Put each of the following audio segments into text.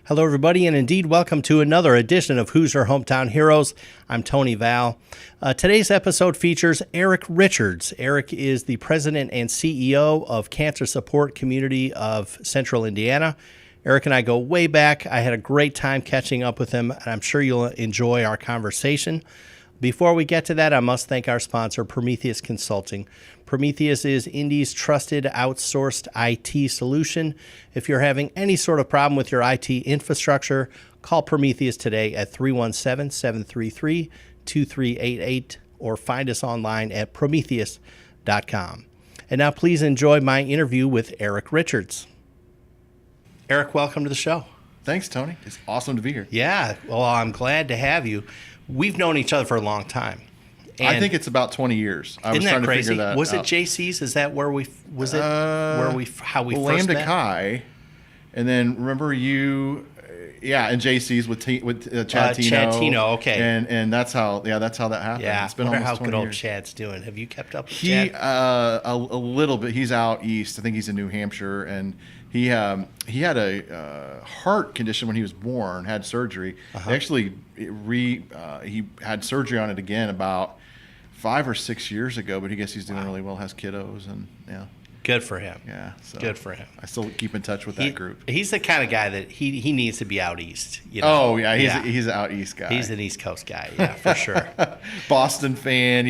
Hello, everybody, and indeed, welcome to another edition of Who's Your Hometown Heroes. I'm Tony Val. Today's episode features Eric Richards. Eric is the president and CEO of Cancer Support Community of Central Indiana. Eric and I go way back. I had a great time catching up with him, and I'm sure you'll enjoy our conversation. Before we get to that, I must thank our sponsor, Prometheus Consulting. Prometheus is Indy's trusted outsourced IT solution. If you're having any sort of problem with your IT infrastructure, call Prometheus today at 317-733-2388 or find us online at prometheus.com. And now please enjoy my interview with Eric Richards. Eric, welcome to the show. Thanks, Tony. It's awesome to be here. Yeah, well, I'm glad to have you. We've known each other for a long time. And I think it's about 20 years. I was trying to crazy? Figure that was out. it JC's? Is that where we how we first Lambda met? Chi, and then remember you, and JC's with Chad Tino. Chad Tino, okay. And that's how that happened. Yeah, It's been wonder almost how 20 good old years. Chad's doing. Have you kept up with He Chad? a little bit. He's out east. I think he's in New Hampshire, and he had a heart condition when he was born. Had surgery. Actually, he had surgery on it again about 5 or 6 years ago. But I guess he's doing really well. Has kiddos, and Good for him. yeah. So Good for him. I still keep in touch with that group. He's the kind of guy that he needs to be out east. You know? Oh yeah, he's an out east guy. He's an East Coast guy, yeah, for sure. Boston fan.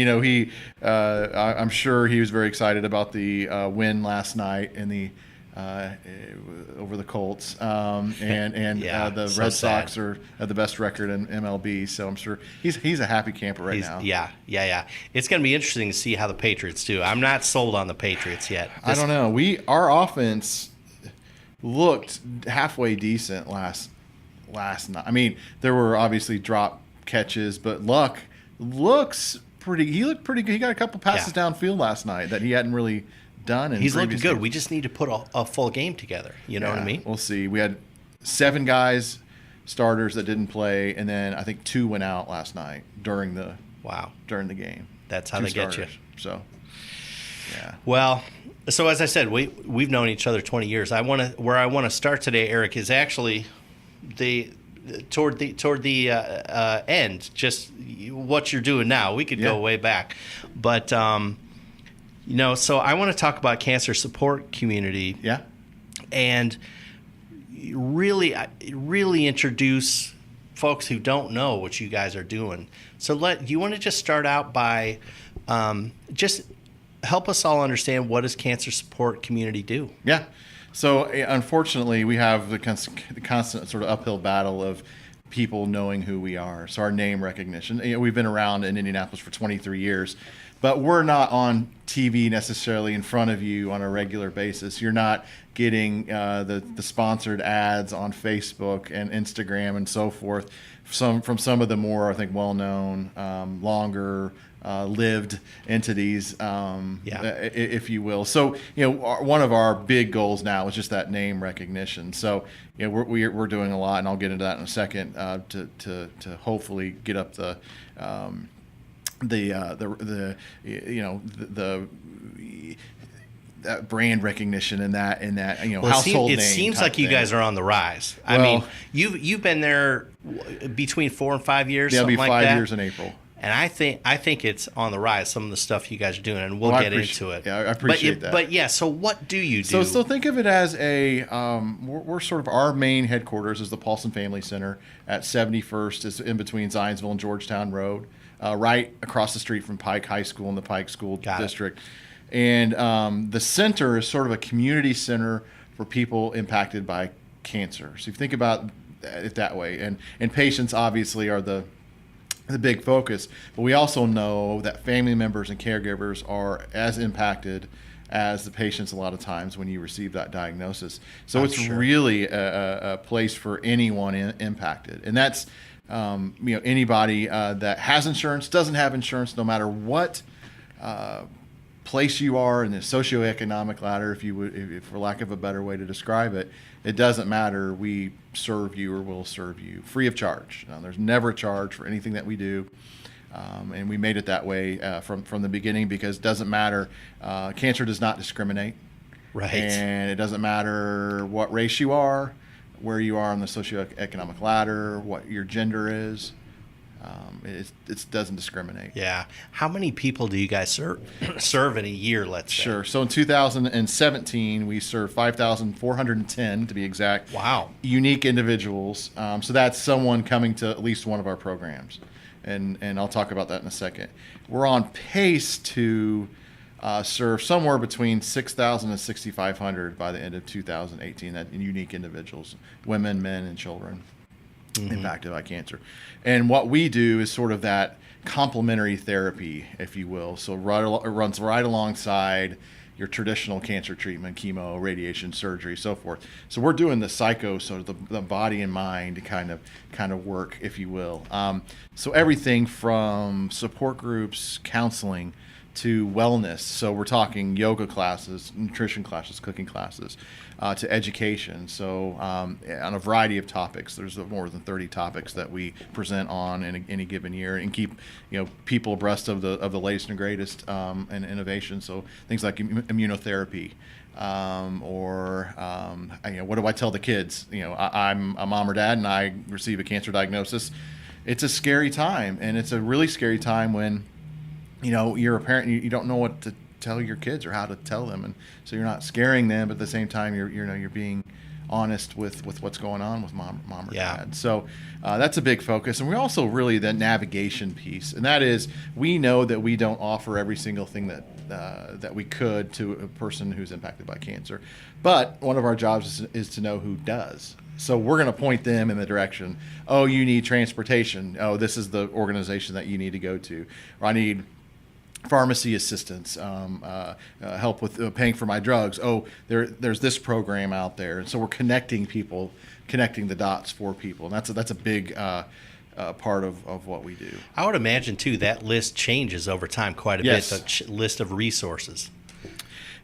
I'm sure he was very excited about the win last night in the over the Colts. The Red Sox are at the best record in MLB. So I'm sure he's a happy camper right now. Yeah. It's going to be interesting to see how the Patriots do. I'm not sold on the Patriots yet. I don't know. Our offense looked halfway decent last night. I mean, there were obviously drop catches, but Luck looks pretty. He looked pretty good. He got a couple passes downfield last night that he hadn't really done. He's looking good. We just need to put a full game together. You know what I mean? We'll see. We had 7 guys, starters that didn't play, and then I think 2 went out last night during the game. That's how 2 they starters. get you. So, yeah. Well, so as I said, we've known each other 20 years. Where I want to start today, Eric, is actually toward the end. Just what you're doing now. We could go way back, but so I want to talk about Cancer Support Community. Yeah. And really introduce folks who don't know what you guys are doing. So you want to just start out by just help us all understand, what does Cancer Support Community do? Yeah. So unfortunately, we have the constant sort of uphill battle of people knowing who we are. So our name recognition. We've been around in Indianapolis for 23 years. But we're not on TV necessarily in front of you on a regular basis. You're not getting the sponsored ads on Facebook and Instagram and so forth from some of the more, I think, well-known, longer lived entities, if you will. So, one of our big goals now is just that name recognition. So, we're doing a lot, and I'll get into that in a second, to hopefully get up the that brand recognition and that household name. It seems like you guys are on the rise. I mean, you've been there between 4 and 5 years. It'll be something 5 like that. years in April. And I think it's on the rise, some of the stuff you guys are doing, and we'll get into it. Yeah, I appreciate that. But yeah, so what do you do? So think of it as we're sort of, our main headquarters is the Paulson Family Center at 71st, is in between Zionsville and Georgetown Road, right across the street from Pike High School in the Pike School District. And the center is sort of a community center for people impacted by cancer. So if you think about it that way, and patients obviously are the big focus, but we also know that family members and caregivers are as impacted as the patients a lot of times when you receive that diagnosis. So it's really a place for anyone impacted, and that's anybody that has insurance, doesn't have insurance, no matter what place you are in the socioeconomic ladder, if for lack of a better way to describe it. It doesn't matter. We serve you or will serve you free of charge. There's never a charge for anything that we do. And we made it that way from the beginning, because it doesn't matter. Cancer does not discriminate. Right. And it doesn't matter what race you are, where you are on the socioeconomic ladder, what your gender is. It doesn't discriminate. Yeah. How many people do you guys serve in a year, let's say? Sure. So in 2017, we served 5,410 to be exact. Wow. Unique individuals. So that's someone coming to at least one of our programs. And I'll talk about that in a second. We're on pace to serve somewhere between 6,000 and 6,500 by the end of 2018. That unique individuals, women, men, and children impacted by cancer. And what we do is sort of that complementary therapy, if you will. So it runs right alongside your traditional cancer treatment, chemo, radiation, surgery, so forth. So we're doing the sort of the body and mind kind of work, if you will. So everything from support groups, counseling, to wellness. So we're talking yoga classes, nutrition classes, cooking classes, to education. So on a variety of topics, there's more than 30 topics that we present on in any given year, and keep people abreast of the latest and greatest and innovation. So things like immunotherapy, or what do I tell the kids? I'm a mom or dad, and I receive a cancer diagnosis. It's a scary time, and it's a really scary time when you're a parent and you don't know what to tell your kids or how to tell them, and so you're not scaring them, but at the same time you're being honest with what's going on with mom or dad. So that's a big focus. And we also really the navigation piece, and that is we know that we don't offer every single thing that we could to a person who's impacted by cancer, but one of our jobs is to know who does. So we're going to point them in the direction, oh, you need transportation. Oh, this is the organization that you need to go to. Or I need pharmacy assistance, help with paying for my drugs. Oh, there's this program out there. And so we're connecting the dots for people. And that's a big part of what we do. I would imagine, too, that list changes over time quite a Yes. bit, the list of resources.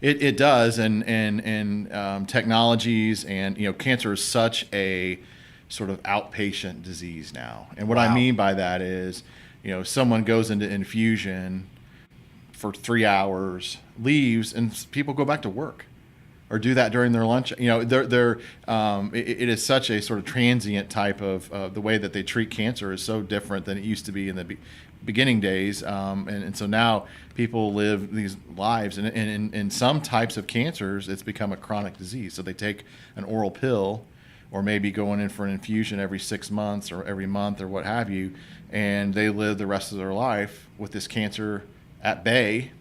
It does, and technologies, and cancer is such a sort of outpatient disease now. And what I Wow. mean by that is, someone goes into infusion for 3 hours, leaves, and people go back to work, or do that during their lunch. It is such a sort of transient type of the way that they treat cancer is so different than it used to be in the beginning days, and so now people live these lives, and in some types of cancers, it's become a chronic disease. So they take an oral pill, or maybe going in for an infusion every 6 months or every month or what have you, and they live the rest of their life with this cancer at bay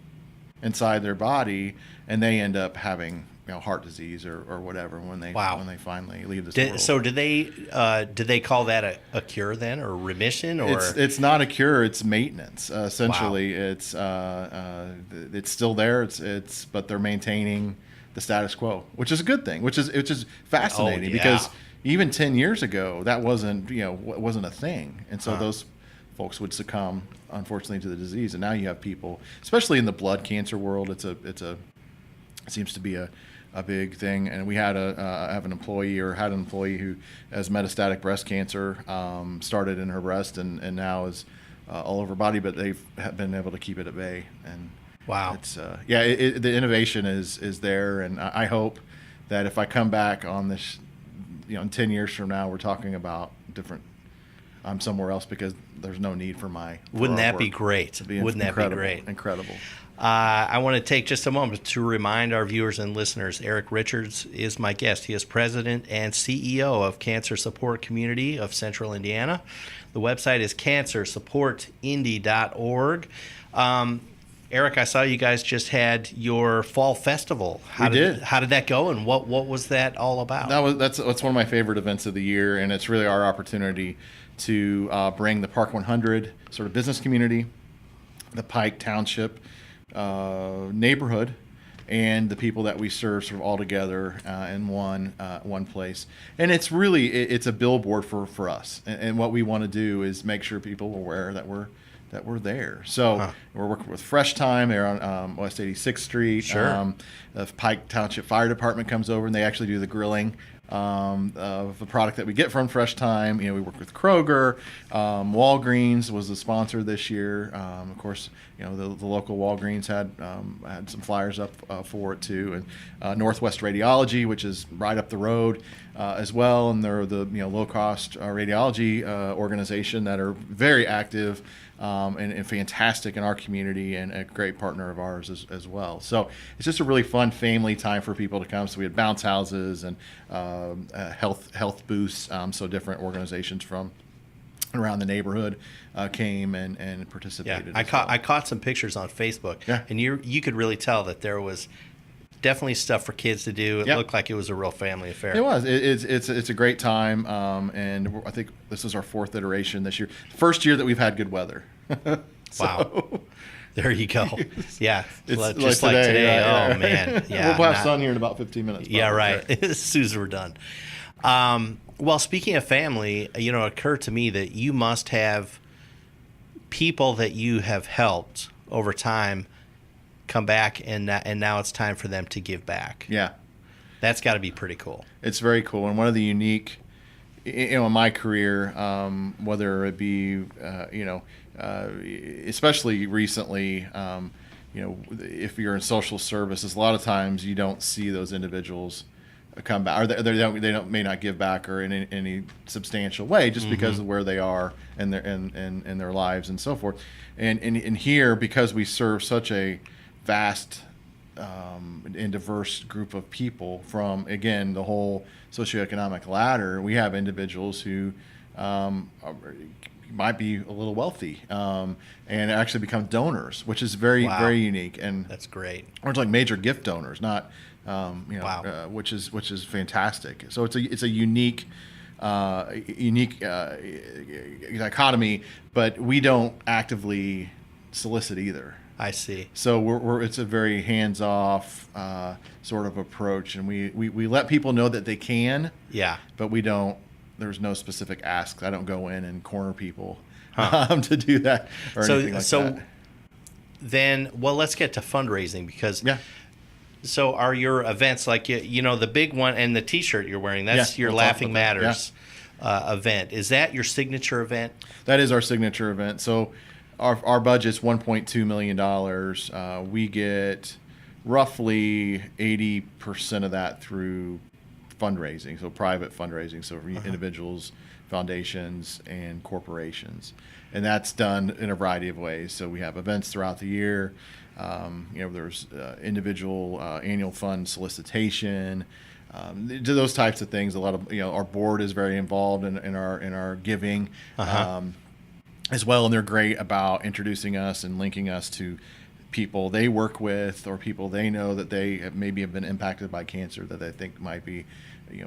inside their body, and they end up having heart disease or whatever when they finally leave this world. So did they call that a cure then, or remission, or it's not a cure, it's maintenance essentially. Wow. It's still there, but they're maintaining the status quo, which is a good thing, which is fascinating. Oh, yeah. Because even 10 years ago that wasn't a thing, and so those folks would succumb, unfortunately, to the disease. And now you have people, especially in the blood cancer world, it seems to be a big thing. And we had had an employee who has metastatic breast cancer, started in her breast, and now is all over her body, but they've been able to keep it at bay. And wow, it's the innovation is there, and I hope that if I come back on this, in 10 years from now, we're talking about different. I'm somewhere else because there's no need for my. Wouldn't that work. be great? Wouldn't that be great? Incredible. I want to take just a moment to remind our viewers and listeners, Eric Richards is my guest. He is president and CEO of Cancer Support Community of Central Indiana. The website is cancersupportindy.org. Eric, I saw you guys just had your fall festival. How did that go, and what was that all about? That's one of my favorite events of the year, and it's really our opportunity to bring the Park 100 sort of business community, the Pike Township neighborhood, and the people that we serve sort of all together in one place. And it's a billboard for us. And what we want to do is make sure people are aware that we're there. So we're working with Fresh Time. They're on West 86th Street. Sure. The Pike Township Fire Department comes over, and they actually do the grilling of the product that we get from Fresh Thyme. We work with Kroger. Walgreens was the sponsor this year. Of course, the local Walgreens had some flyers up for it too, and Northwest Radiology, which is right up the road as well, and they're the low cost radiology organization that are very active and fantastic in our community, and a great partner of ours as well. So it's just a really fun family time for people to come. So we had bounce houses and health booths. So different organizations from around the neighborhood came and participated. Yeah, I caught some pictures on Facebook, and you could really tell that there was definitely stuff for kids to do. It looked like it was a real family affair. It was. It's a great time, and I think this is our 4th iteration this year. First year that we've had good weather. Wow. There you go. Yeah. It's just like today. Right? Oh, man. Yeah. We'll have sun here in about 15 minutes. Yeah, right. As soon as we're done. Well, speaking of family, it occurred to me that you must have people that you have helped over time come back, and now it's time for them to give back. Yeah. That's got to be pretty cool. It's very cool. And one of the unique, in my career, whether it be, especially recently, if you're in social services, a lot of times you don't see those individuals come back, or they may not give back or in any substantial way, just because of where they are in their lives and so forth. And here, because we serve such a vast and diverse group of people from, again, the whole socioeconomic ladder, we have individuals who might be a little wealthy and actually become donors, which is very unique. And that's great. Or it's like major gift donors, not which is fantastic. So it's a unique dichotomy, but we don't actively solicit either. I see. So it's a very hands-off sort of approach, and we let people know that they can. Yeah. But we don't. There's no specific ask. I don't go in and corner people to do that or anything like that. So then, let's get to fundraising, because So are your events like the big one and the T-shirt you're wearing? That's your Laughing Matters event. Is that your signature event? That is our signature event. So our budget's $1.2 million. We get roughly 80% of that through fundraising, so private fundraising, so for individuals, foundations, and corporations. And that's done in a variety of ways. So we have events throughout the year. There's individual annual fund solicitation, those types of things. A lot of our board is very involved in our giving as well, and they're great about introducing us and linking us to people they work with or people they know that they have been impacted by cancer that they think might be,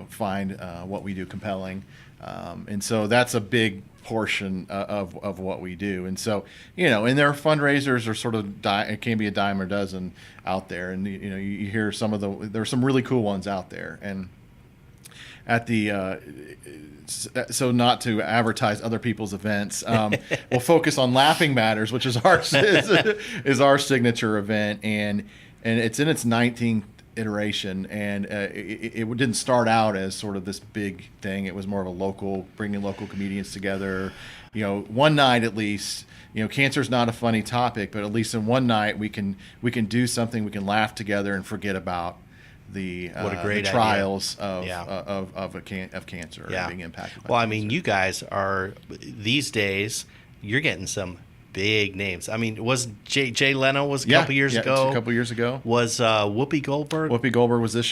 find what we do compelling. And so that's a big portion of what we do. And so, and their fundraisers are sort of, it can be a dime or dozen out there. And, you hear there's some really cool ones out there. And at the, so not to advertise other people's events, we'll focus on Laughing Matters, which is our signature event, and it's in its 19th iteration, and it didn't start out as sort of this big thing. It was more of bringing local comedians together. One night at least. Cancer's not a funny topic, but at least in one night we can do something. We can laugh together and forget about the trials of cancer and being impacted by cancer. You guys are, these days, you're getting some big names. Was Jay Leno was a couple years ago? A couple years ago. Was Whoopi Goldberg? Whoopi Goldberg was this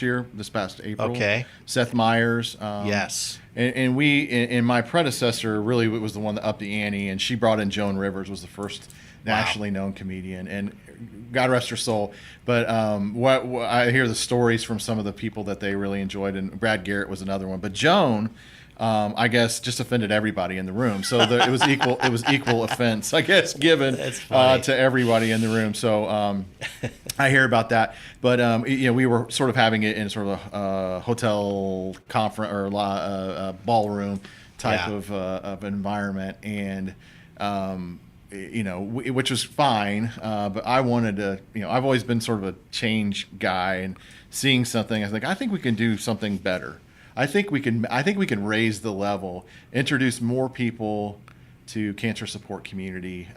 past April. Okay. Seth Meyers. Yes. And my predecessor really was the one that upped the ante, and she brought in Joan Rivers, was the first nationally known comedian, and God rest her soul. But what I hear the stories from some of the people that they really enjoyed, and Brad Garrett was another one. But Joan, I guess, just offended everybody in the room. So it was equal offense, I guess, given to everybody in the room. So I hear about that. But we were sort of having it in sort of a hotel conference or ballroom type of environment, and which was fine. But I wanted to, I've always been sort of a change guy, and seeing something, I think we can do something better. I think we can raise the level, introduce more people to cancer support community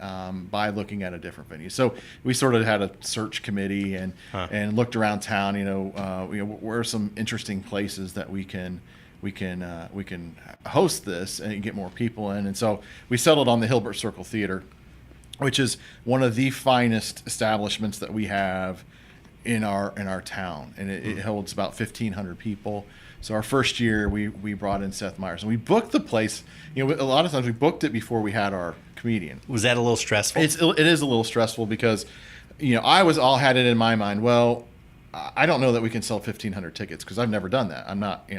by looking at a different venue. So we sort of had a search committee and looked around town. Where are some interesting places that we can host this and get more people in. And so we settled on the Hilbert Circle Theater, which is one of the finest establishments that we have in our town, and it holds about 1,500 people. So our first year, we brought in Seth Meyers, and we booked the place. A lot of times we booked it before we had our comedian. Was that a little stressful? It is a little stressful because, I had it in my mind. Well, I don't know that we can sell 1,500 tickets because I've never done that. I'm not,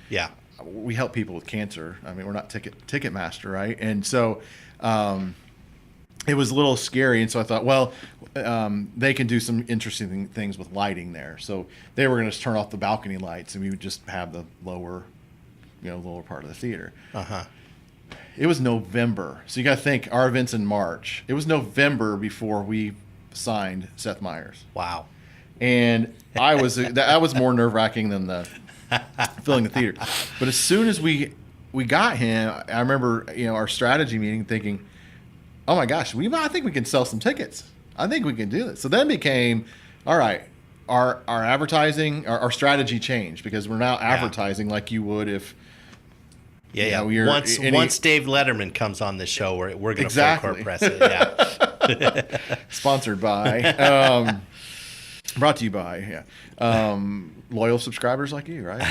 Yeah. We help people with cancer. I mean, we're not Ticketmaster, right? And so it was a little scary. And so I thought, well, they can do some interesting things with lighting there. So they were going to turn off the balcony lights, and we would just have the lower part of the theater. It was November. So you got to think our event's in March. It was November before we signed Seth Meyers. Wow. And that was more nerve-wracking than the filling the theater. But as soon as we got him, I remember our strategy meeting thinking, oh my gosh, I think we can sell some tickets. I think we can do this. So then it became, all right, our advertising, our strategy changed because we're now advertising like you would if. Once Dave Letterman comes on the show, we're going to full court press it. Yeah. Sponsored by. Brought to you by loyal subscribers like you, right?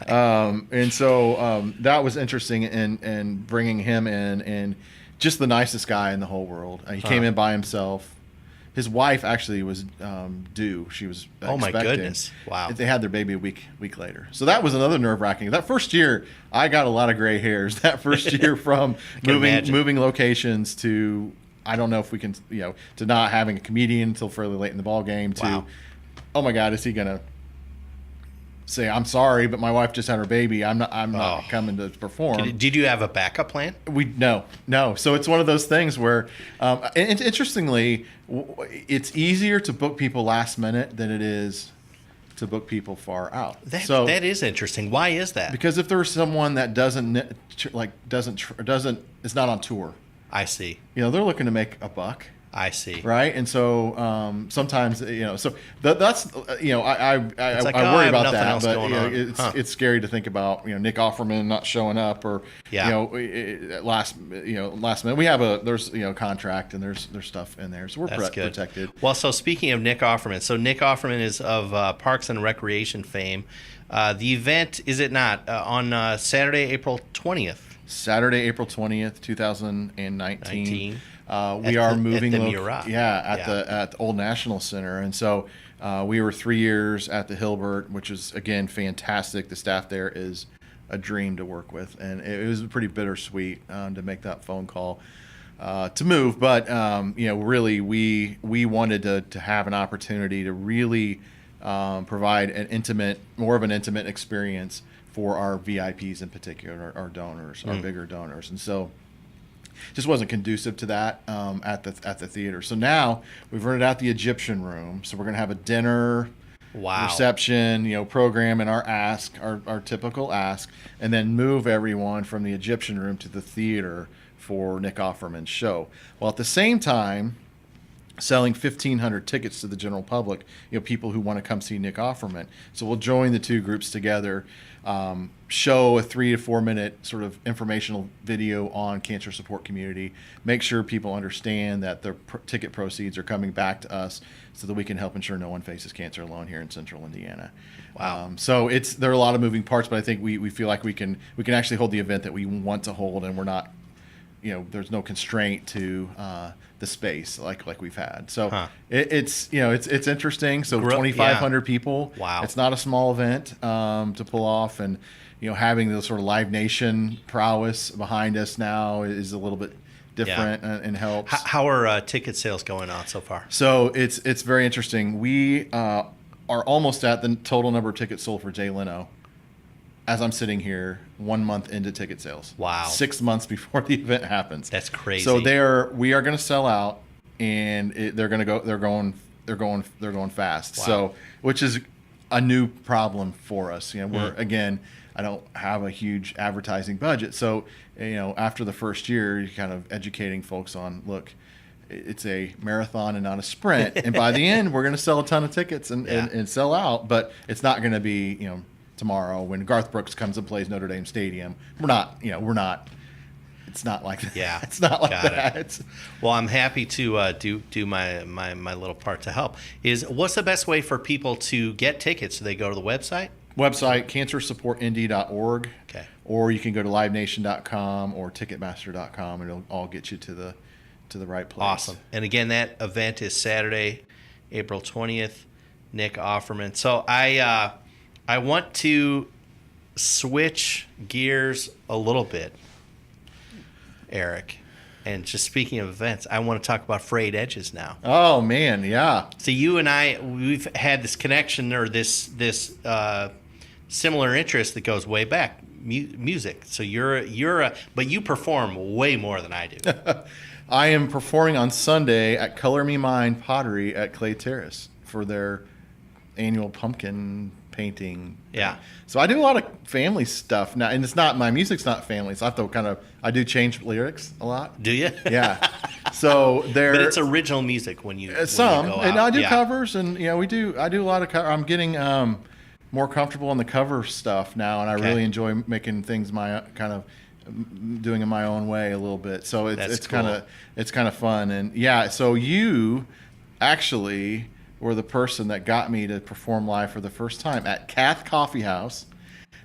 And so that was interesting, and bringing him in, and just the nicest guy in the whole world. He came in by himself. His wife actually was due. She was expecting. Oh my goodness! Wow. They had their baby a week later. So that was another nerve-wracking. That first year, I got a lot of gray hairs. That first year from moving locations to. I don't know if we can, to not having a comedian until fairly late in the ball game. To, oh my God, is he gonna say I'm sorry, but my wife just had her baby. I'm not coming to perform. Did you have a backup plan? No. So it's one of those things where, and interestingly, it's easier to book people last minute than it is to book people far out. That is interesting. Why is that? Because if there's someone that is not on tour. I see. They're looking to make a buck. I see. Right, and so sometimes so that's I worry about that, but it's scary to think about Nick Offerman not showing up or last minute. We have there's contract and there's stuff in there, so we're protected. Well, so speaking of Nick Offerman, Nick Offerman is of Parks and Recreation fame. The event, is it not, on Saturday, April 20th? Saturday, April 20th, 2019. We are moving at the Old National Center, and so we were 3 years at the Hilbert, which is again fantastic. The staff there is a dream to work with, and it was pretty bittersweet to make that phone call to move. But really, we wanted to have an opportunity to really provide more of an intimate experience for our VIPs in particular, our donors, our bigger donors. And so just wasn't conducive to that at the theater. So now we've rented out the Egyptian room. So we're going to have a dinner, reception, program, and our typical ask, and then move everyone from the Egyptian room to the theater for Nick Offerman's show. While at the same time, selling 1,500 tickets to the general public, people who want to come see Nick Offerman. So we'll join the two groups together, show a 3 to 4 minute sort of informational video on cancer support community, make sure people understand that their ticket proceeds are coming back to us so that we can help ensure no one faces cancer alone here in Central Indiana. Wow. So there are a lot of moving parts, but I think we feel like we can actually hold the event that we want to hold, and we're not, there's no constraint to the space like we've had. So it's interesting. So 2,500 people. Wow. It's not a small event to pull off, and having the sort of Live Nation prowess behind us now is a little bit different and helps. How are ticket sales going on so far? So it's very interesting. We are almost at the total number of tickets sold for Jay Leno as I'm sitting here 1 month into ticket sales. Wow. 6 months before the event happens. That's crazy. So we are going to sell out, and they're going fast. Wow. So, which is a new problem for us. We're again, I don't have a huge advertising budget. So, after the first year, you're kind of educating folks on, look, it's a marathon and not a sprint. And by the end, we're going to sell a ton of tickets and sell out, but it's not going to be, tomorrow when Garth Brooks comes and plays Notre Dame Stadium. We're not, it's not like that. Yeah. It's not like that. Well, I'm happy to do my little part to help. What's the best way for people to get tickets? Do they go to the website? cancersupportindy.org. Okay. Or you can go to livenation.com or ticketmaster.com, and it'll all get you to the right place. Awesome. And again, that event is Saturday, April 20th. Nick Offerman. So I want to switch gears a little bit, Eric. And just speaking of events, I want to talk about Frayed Edges now. Oh man, yeah. So you and we've had this connection or this similar interest that goes way back, music. So but you perform way more than I do. I am performing on Sunday at Color Me Mine Pottery at Clay Terrace for their annual pumpkin painting. Yeah. So I do a lot of family stuff now, and my music's not family, so I have to I do change lyrics a lot. Do you? Yeah. So but it's original music when you go out. And I do covers, and I do a lot of I'm getting more comfortable on the cover stuff now, and I really enjoy making things my kind of doing it my own way a little bit. So it's cool. kind of fun, and yeah. So you actually were the person that got me to perform live for the first time at Kath Coffee House.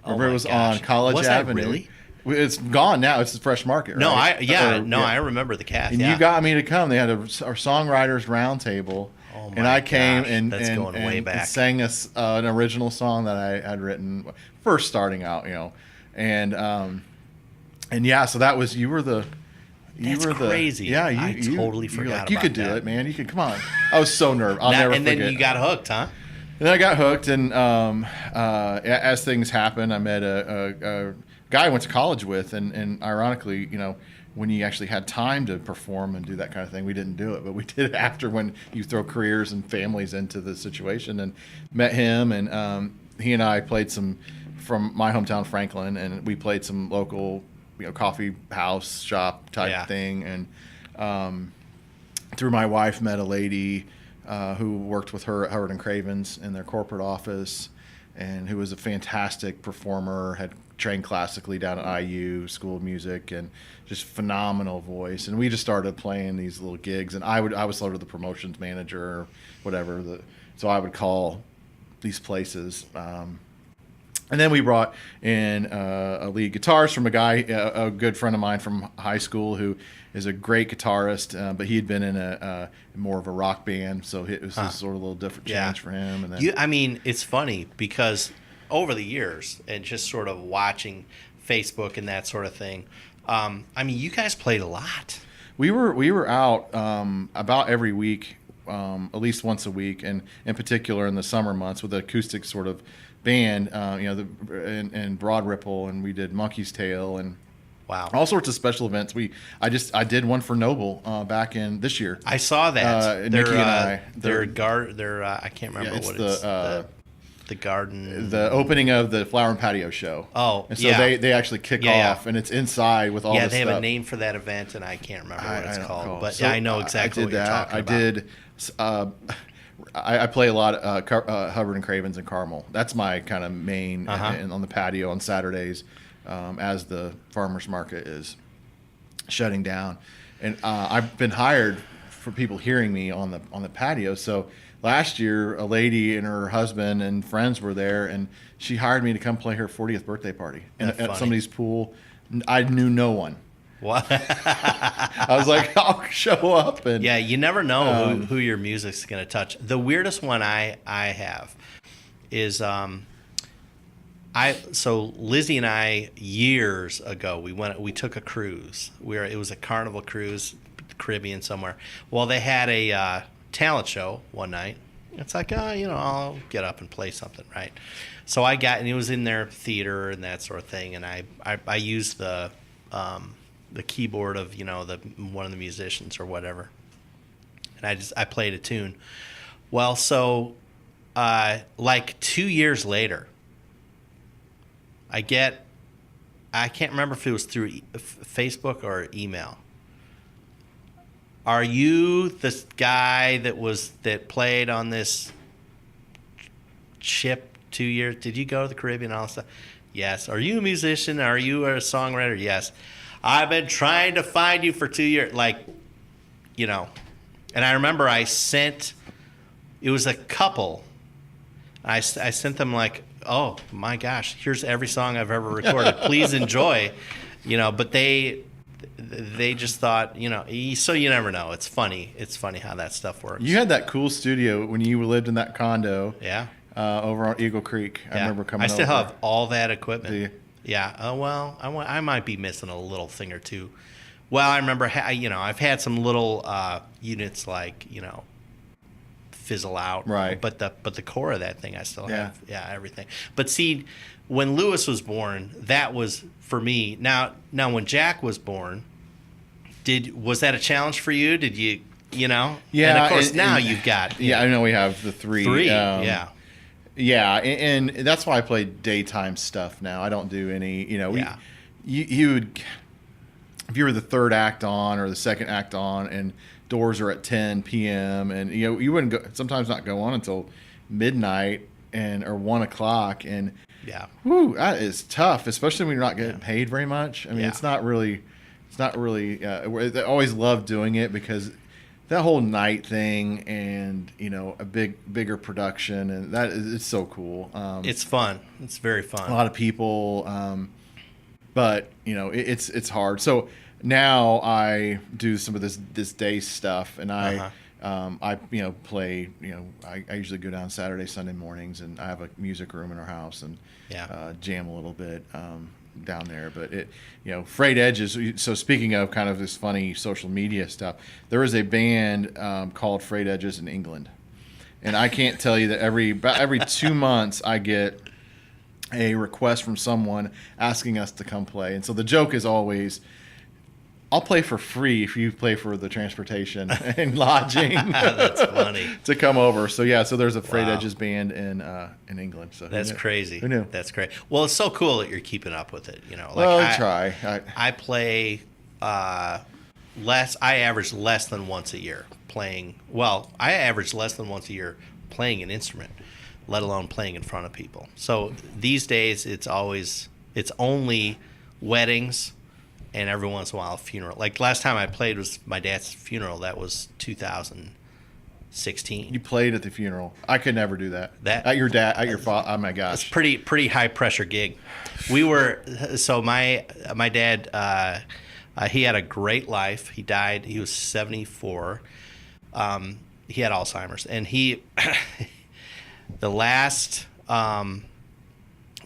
Remember, it was on College Avenue. That really? It's gone now. It's the Fresh Market, right? No, I remember the Kath. And you got me to come. They had a songwriters roundtable. Oh my and I came gosh, and, that's and, going way and back. sang us an original song that I had written first starting out, and yeah, so that was That's crazy. Yeah, I totally forgot you about could do that. it, man. You could come on. I was so nervous. I'll never forget. And then you got hooked, huh? Then I got hooked, and as things happened, I met a guy I went to college with, and ironically, when you actually had time to perform and do that kind of thing, we didn't do it, but we did it after, when you throw careers and families into the situation, and met him, and he and I played some from my hometown, Franklin, and we played some local, coffee house shop type thing, and through my wife met a lady who worked with her at Howard and Craven's in their corporate office, and who was a fantastic performer, had trained classically down at IU School of Music, and just phenomenal voice. And we just started playing these little gigs, and I was sort of the promotions manager or whatever, so I would call these places. And then we brought in a lead guitarist from a good friend of mine from high school, who is a great guitarist, but he had been in a more of a rock band, so it was sort of a little different change for him. And then, it's funny because over the years and just sort of watching Facebook and that sort of thing, you guys played a lot. We were out about every week, at least once a week, and in particular in the summer months with the acoustic sort of band, and Broad Ripple, and we did Monkey's Tail, and wow, all sorts of special events. I did one for Noble back in this year. I saw that. Nikki and I. I can't remember what it's. The garden. The opening of the Flower and Patio show. Oh, and so they actually kick off, and it's inside with all this stuff. Yeah, they have a name for that event, and I can't remember what it's called. But so I know exactly what you're talking about. I play a lot of Hubbard and Cravens and Carmel. That's my kind of main on the patio on Saturdays, as the farmers market is shutting down, and I've been hired for people hearing me on the patio. So last year, a lady and her husband and friends were there, and she hired me to come play her 40th birthday party at somebody's pool. I knew no one. What? I was like, I'll show up. And yeah, you never know who your music's going to touch. The weirdest one I have is so Lizzie and I, years ago, we took a cruise. It was a Carnival cruise, Caribbean somewhere. Well, they had a talent show one night. It's like, I'll get up and play something, right? So and it was in their theater and that sort of thing, and I used the keyboard of one of the musicians or whatever, and I played a tune. Well, so like 2 years later, I can't remember if it was through Facebook or email. Are you the guy that played on this ship 2 years? Did you go to the Caribbean and all that stuff? Yes. Are you a musician? Are you a songwriter? Yes. I've been trying to find you for 2 years. Like, you know. And I remember it was a couple. I sent them like, oh my gosh, here's every song I've ever recorded. Please enjoy. You know, but they just thought, you know, so you never know. It's funny. It's funny how that stuff works. You had that cool studio when you lived in that condo. Yeah. Over on Eagle Creek. I remember coming over. I still have all that equipment. Do you? Yeah. Oh, well, I might be missing a little thing or two. Well, I remember, I've had some little units like, fizzle out. Right. But the core of that thing I still have. Yeah, everything. But see, when Lewis was born, that was for me. Now when Jack was born, was that a challenge for you? Did you, Yeah. And of course now you've got. Yeah, I know we have the three. Yeah. Yeah, and that's why I play daytime stuff now. I don't do any, you would, if you were the third act on or the second act on and doors are at 10 p.m. and, you wouldn't sometimes not go on until midnight or 1 o'clock. And, that is tough, especially when you're not getting paid very much. I mean, it's not really, I always loved doing it because that whole night thing and, a bigger production, and it's so cool. It's fun. It's very fun. A lot of people, but it's hard. So now I do some of this day stuff, and I play. I usually go down Saturday, Sunday mornings, and I have a music room in our house and jam a little bit down there. But Frayed Edges. So speaking of kind of this funny social media stuff, there is a band called Frayed Edges in England, and I can't tell you that every 2 months I get a request from someone asking us to come play. And so the joke is always, I'll play for free if you play for the transportation and lodging. That's funny. To come over. So so there's a Frayed Edges band in England. So that's crazy. Who knew? That's great. Well, it's so cool that you're keeping up with it. I try. I play less. I average less than once a year playing. Well, I average less than once a year playing an instrument, let alone playing in front of people. So these days it's only weddings and every once in a while a funeral. Like last time I played was my dad's funeral. That was 2016. You played at the funeral. I could never do that. At your father. Oh my gosh. It's pretty high pressure gig. We were, so my dad, he had a great life. He died, he was 74. He had Alzheimer's, and the last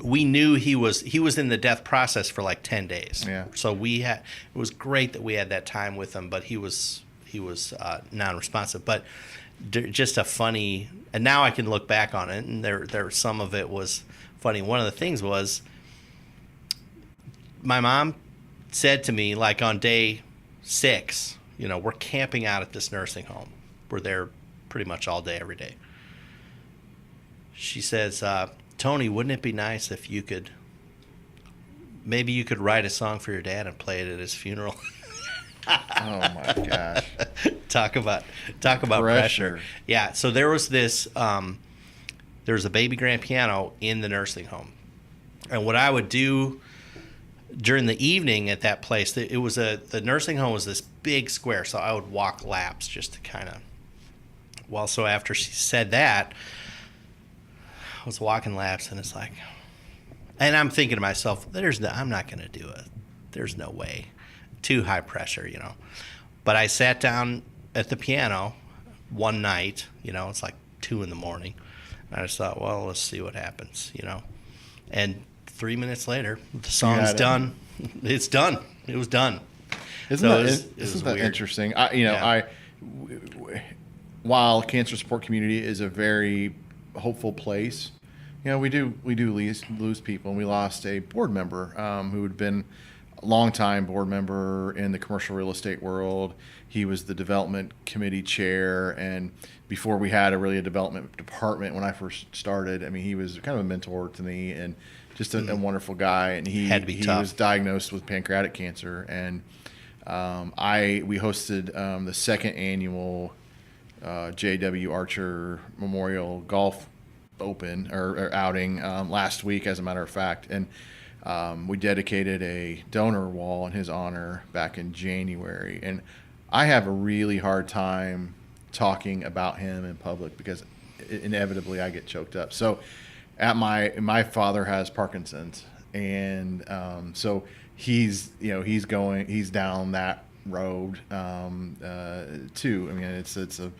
we knew he was in the death process for like 10 days. Yeah. So it was great that we had that time with him, but he was non-responsive. But just a funny, and now I can look back on it, and there some of it was funny. One of the things was my mom said to me, like on day 6, we're camping out at this nursing home. We're there pretty much all day, every day. She says, Tony, wouldn't it be nice if you could write a song for your dad and play it at his funeral? Oh my gosh. Talk about pressure. Yeah. So there was this, there was a baby grand piano in the nursing home. And what I would do during the evening at that place, the nursing home was this big square. So I would walk laps just to kind of, so after she said that, I was walking laps, and it's like, and I'm thinking to myself, I'm not going to do it. There's no way. Too high pressure, But I sat down at the piano one night, it's like 2 a.m. And I just thought, well, let's see what happens, And 3 minutes later, the song's done. It's done. It was done. Isn't that interesting? While cancer support community is a very hopeful place, we do lose people, and we lost a board member who had been a longtime board member in the commercial real estate world. He was the development committee chair, and before we had a development department when I first started, I mean, he was kind of a mentor to me, and just a wonderful guy. And he tough. was diagnosed with pancreatic cancer. And we hosted the second annual J.W. Archer Memorial Golf Open or outing last week, as a matter of fact. And we dedicated a donor wall in his honor back in January. And I have a really hard time talking about him in public because inevitably I get choked up. So my father has Parkinson's, and so he's down that road too. I mean, it's a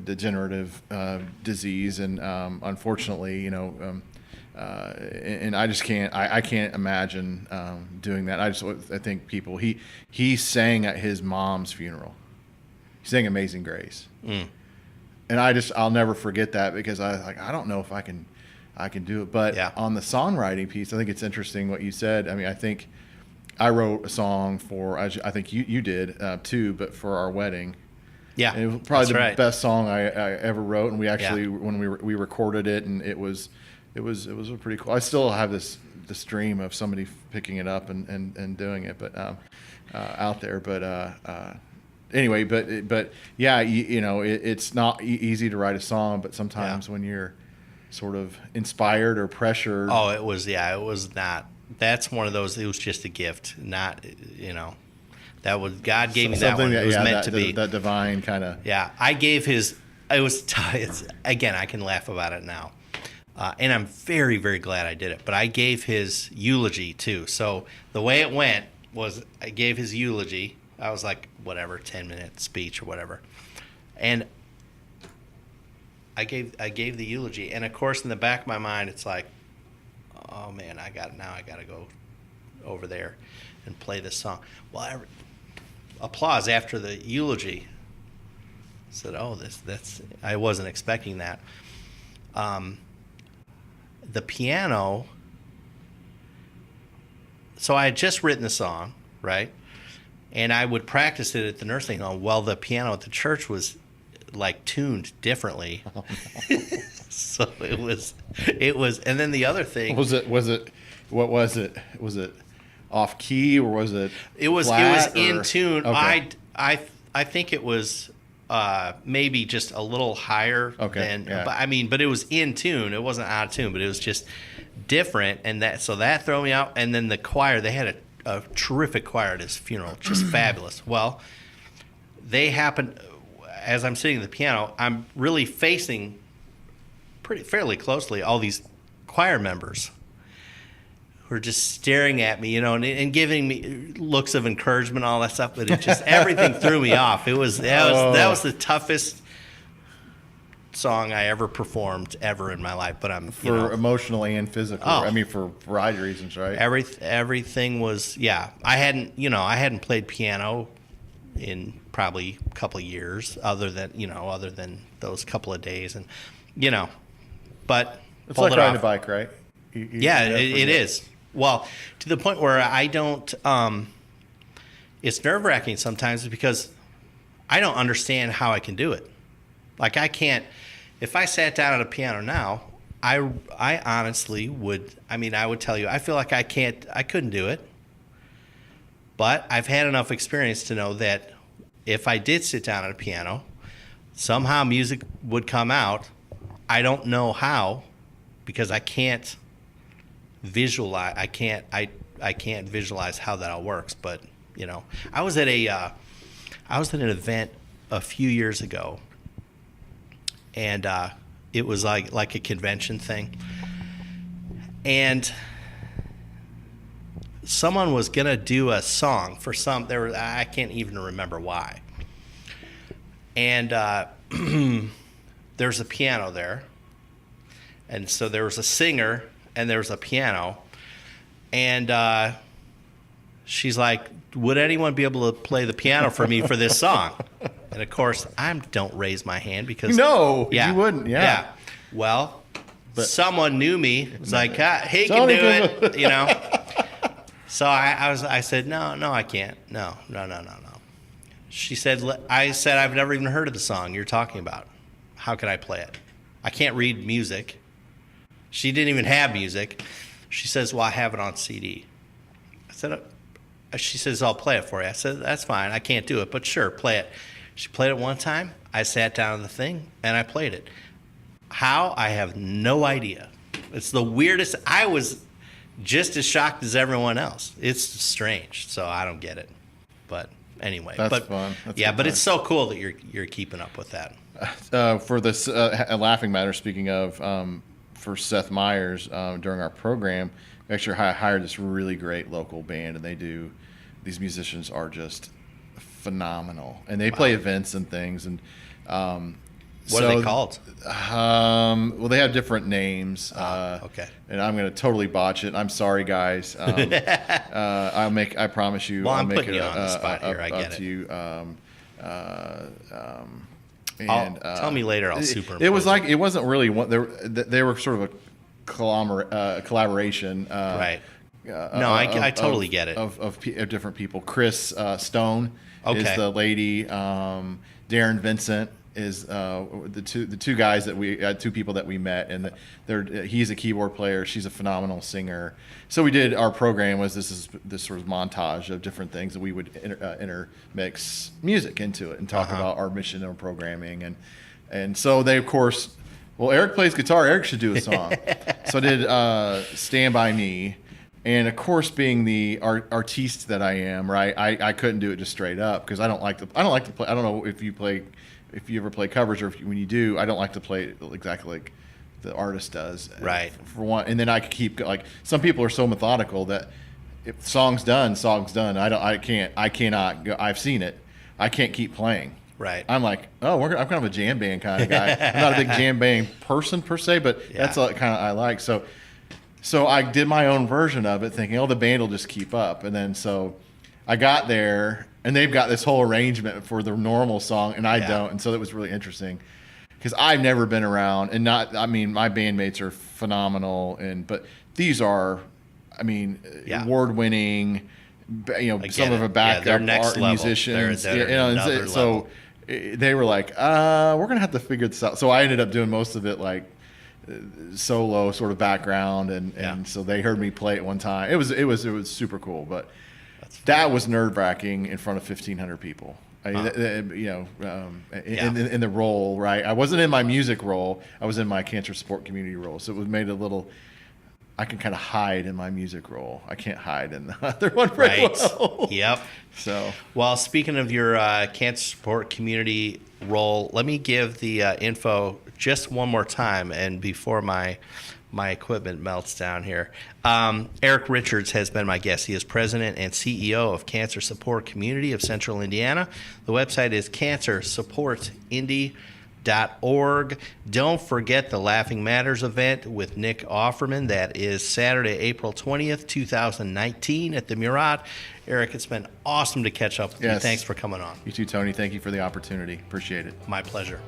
degenerative disease, and unfortunately, and I just can't imagine doing that. I think people he sang at his mom's funeral. He sang Amazing Grace. And I'll never forget that, because I don't know if I can do it. But on the songwriting piece, I think it's interesting what you said. I mean, I think I wrote a song I think you did too, but for our wedding. Yeah, and it was probably the best song I ever wrote. And we actually when we recorded it, and it was a pretty cool. I still have this dream of somebody picking it up and doing it, but out there. But anyway, but yeah, it's not easy to write a song, but sometimes when you're sort of inspired or pressured. Oh, it was not. That's one of those. It was just a gift, not that was God gave me that one. It was meant to be that divine kind of. Yeah, I gave his. It was. Again, I can laugh about it now, and I'm very, very glad I did it. But I gave his eulogy too. So the way it went was, I gave his eulogy. I was like, whatever, 10-minute speech or whatever, and I gave the eulogy. And of course, in the back of my mind, it's like, oh man, I got to go over there and play this song. Well, applause after the eulogy. I said, oh, I wasn't expecting that. The piano. So I had just written the song, right? And I would practice it at the nursing home. Well, the piano at the church was like tuned differently. Oh, no. So it was, and then the other thing what was it? Was it off key, or was it? It was in tune. Okay. I think it was maybe just a little higher than. Yeah. But it was in tune. It wasn't out of tune, but it was just different, and that threw me out. And then the choir, they had a terrific choir at his funeral, just fabulous. Well, they happened as I'm sitting at the piano. I'm really facing fairly closely all these choir members who are just staring at me, and giving me looks of encouragement, all that stuff. But it just everything threw me off. That was the toughest song I ever performed ever in my life. But emotionally and physically. For a variety of reasons, right? Everything was I hadn't played piano in probably a couple of years, other than those couple of days, and but it's like riding a bike, right? It is. Well, to the point where I don't. It's nerve-wracking sometimes because I don't understand how I can do it. Like, I can't. If I sat down at a piano now, I honestly would. I would tell you, I feel like I couldn't do it. But I've had enough experience to know that if I did sit down at a piano, somehow music would come out. I don't know how, because I can't visualize. I can't visualize how that all works. But I was at an event a few years ago, and it was like a convention thing, and someone was gonna do a song for I can't even remember why, and there's a piano there, and so there was a singer and there was a piano, and she's like, would anyone be able to play the piano for me for this song? And of course, I don't raise my hand because you wouldn't. Yeah. Well, someone knew me. It was like, he can do it. So I said, no, I can't. No. She said, I've never even heard of the song you're talking about. How could I play it? I can't read music. She didn't even have music. She says, well, I have it on CD. I said, she says, I'll play it for you. I said, that's fine. I can't do it, but sure, play it. She played it one time. I sat down on the thing, and I played it. How? I have no idea. It's the weirdest. I was just as shocked as everyone else. It's strange, so I don't get it. But anyway. That's fun. That's yeah, but fun. It's so cool that you're keeping up with that. For this Laughing Matter, speaking of, for Seth Meyers, during our program, we actually hired this really great local band, and these musicians are just phenomenal, and they play events and things. And what are they called? Well, they have different names. Okay. And I'm going to totally botch it. I'm sorry, guys. I promise you. Well, I'm I'll make putting it you on the spot here. I get it. To you. Tell me later. I'll superimpose. It was like it wasn't really one. They were sort of a collaboration. Right. No, I totally get it. Of different people. Chris Stone is the lady. Darren Vincent is the two guys that we two people that we met, and he's a keyboard player. She's a phenomenal singer. So we did our program was this sort of montage of different things that we would intermix music into it and talk about our mission and programming, and so they of course. Well, Eric plays guitar. Eric should do a song. So I did "Stand By Me," and of course, being the artiste that I am, right? I couldn't do it just straight up because I don't like to play. I don't know if you ever play covers or when you do. I don't like to play it exactly like the artist does. Right. For one, and then I could keep like some people are so methodical that if song's done. I cannot go. I've seen it. I can't keep playing. Right. I'm like, I'm kind of a jam band kind of guy. I'm not a big jam band person per se, but that's what kind of I like. So I did my own version of it, thinking, the band will just keep up. And then so I got there, and they've got this whole arrangement for the normal song, and I don't. And so that was really interesting because I've never been around, and my bandmates are phenomenal, but these are, award-winning. Some of them backup art musicians. So they were like, we're gonna have to figure this out. So I ended up doing most of it like solo sort of background, and so they heard me play it one time. It was super cool, but that was nerve-wracking in front of 1,500 people. In the role, right? I wasn't in my music role. I was in my cancer support community role, so it was made a little. I can kind of hide in my music role. I can't hide in the other one very well. Yep. So, well, speaking of your cancer support community role, let me give the info just one more time, and before my equipment melts down here. Eric Richards has been my guest. He is president and CEO of Cancer Support Community of Central Indiana. The website is cancersupportindy.org. Don't forget the Laughing Matters event with Nick Offerman. That is Saturday, April 20th, 2019 at the Murat. Eric, it's been awesome to catch up with you. Thanks for coming on. You too, Tony. Thank you for the opportunity. Appreciate it. My pleasure.